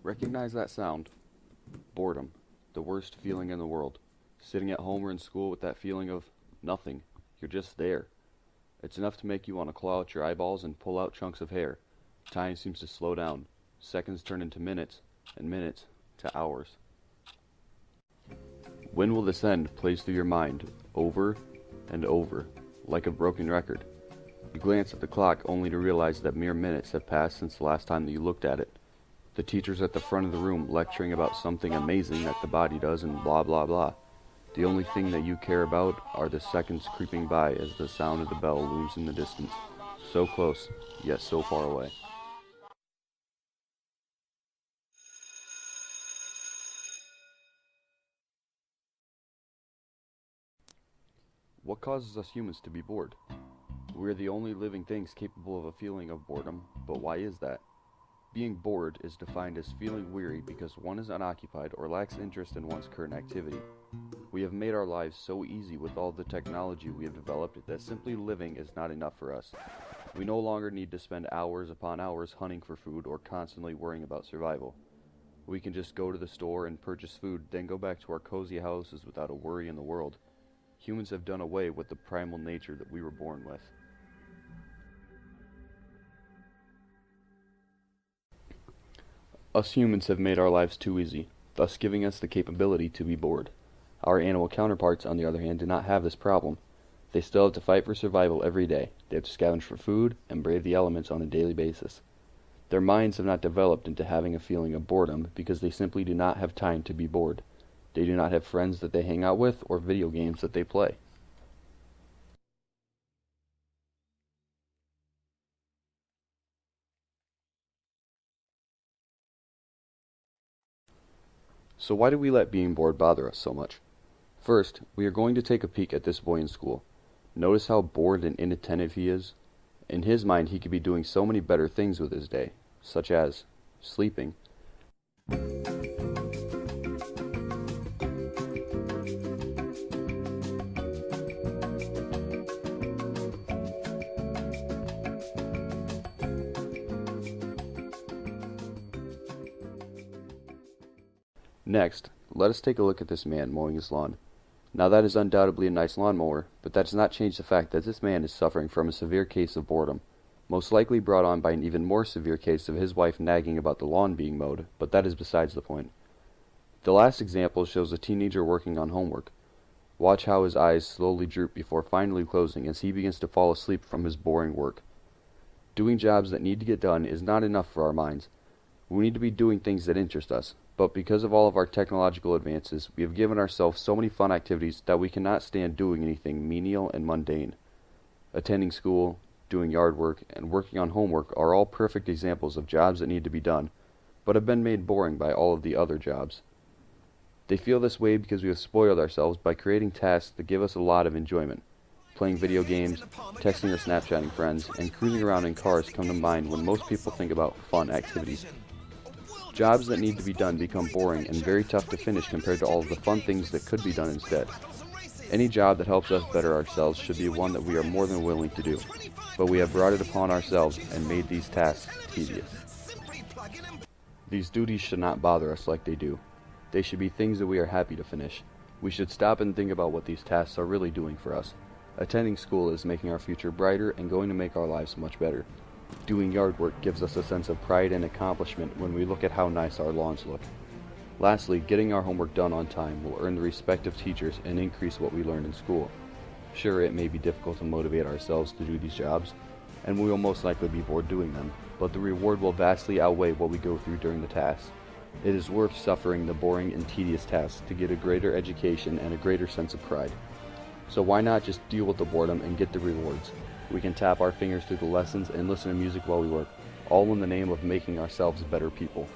Recognize that sound. Boredom. The worst feeling in the world. Sitting at home or in school with that feeling of nothing. You're just there. It's enough to make you want to claw out your eyeballs and pull out chunks of hair. Time seems to slow down. Seconds turn into minutes, and minutes to hours. When will this end plays through your mind, over and over, like a broken record. You glance at the clock only to realize that mere minutes have passed since the last time that you looked at it. The teacher's at the front of the room lecturing about something amazing that the body does and blah blah blah. The only thing that you care about are the seconds creeping by as the sound of the bell looms in the distance. So close, yet so far away. What causes us humans to be bored? We're the only living things capable of a feeling of boredom, but why is that? Being bored is defined as feeling weary because one is unoccupied or lacks interest in one's current activity. We have made our lives so easy with all the technology we have developed that simply living is not enough for us. We no longer need to spend hours upon hours hunting for food or constantly worrying about survival. We can just go to the store and purchase food, then go back to our cozy houses without a worry in the world. Humans have done away with the primal nature that we were born with. Us humans have made our lives too easy, thus giving us the capability to be bored. Our animal counterparts, on the other hand, do not have this problem. They still have to fight for survival every day. They have to scavenge for food and brave the elements on a daily basis. Their minds have not developed into having a feeling of boredom because they simply do not have time to be bored. They do not have friends that they hang out with or video games that they play. So why do we let being bored bother us so much? First, we are going to take a peek at this boy in school. Notice how bored and inattentive he is. In his mind, he could be doing so many better things with his day, such as sleeping. Next, let us take a look at this man mowing his lawn. Now that is undoubtedly a nice lawnmower, but that does not change the fact that this man is suffering from a severe case of boredom, most likely brought on by an even more severe case of his wife nagging about the lawn being mowed, but that is besides the point. The last example shows a teenager working on homework. Watch how his eyes slowly droop before finally closing as he begins to fall asleep from his boring work. Doing jobs that need to get done is not enough for our minds. We need to be doing things that interest us, but because of all of our technological advances, we have given ourselves so many fun activities that we cannot stand doing anything menial and mundane. Attending school, doing yard work, and working on homework are all perfect examples of jobs that need to be done, but have been made boring by all of the other jobs. They feel this way because we have spoiled ourselves by creating tasks that give us a lot of enjoyment. Playing video games, texting or Snapchatting friends, and cruising around in cars come to mind when most people think about fun activities. Jobs that need to be done become boring and very tough to finish compared to all of the fun things that could be done instead. Any job that helps us better ourselves should be one that we are more than willing to do, but we have brought it upon ourselves and made these tasks tedious. These duties should not bother us like they do. They should be things that we are happy to finish. We should stop and think about what these tasks are really doing for us. Attending school is making our future brighter and going to make our lives much better. Doing yard work gives us a sense of pride and accomplishment when we look at how nice our lawns look. Lastly, getting our homework done on time will earn the respect of teachers and increase what we learn in school. Sure, it may be difficult to motivate ourselves to do these jobs, and we will most likely be bored doing them, but the reward will vastly outweigh what we go through during the task. It is worth suffering the boring and tedious tasks to get a greater education and a greater sense of pride. So why not just deal with the boredom and get the rewards? We can tap our fingers through the lessons and listen to music while we work, all in the name of making ourselves better people.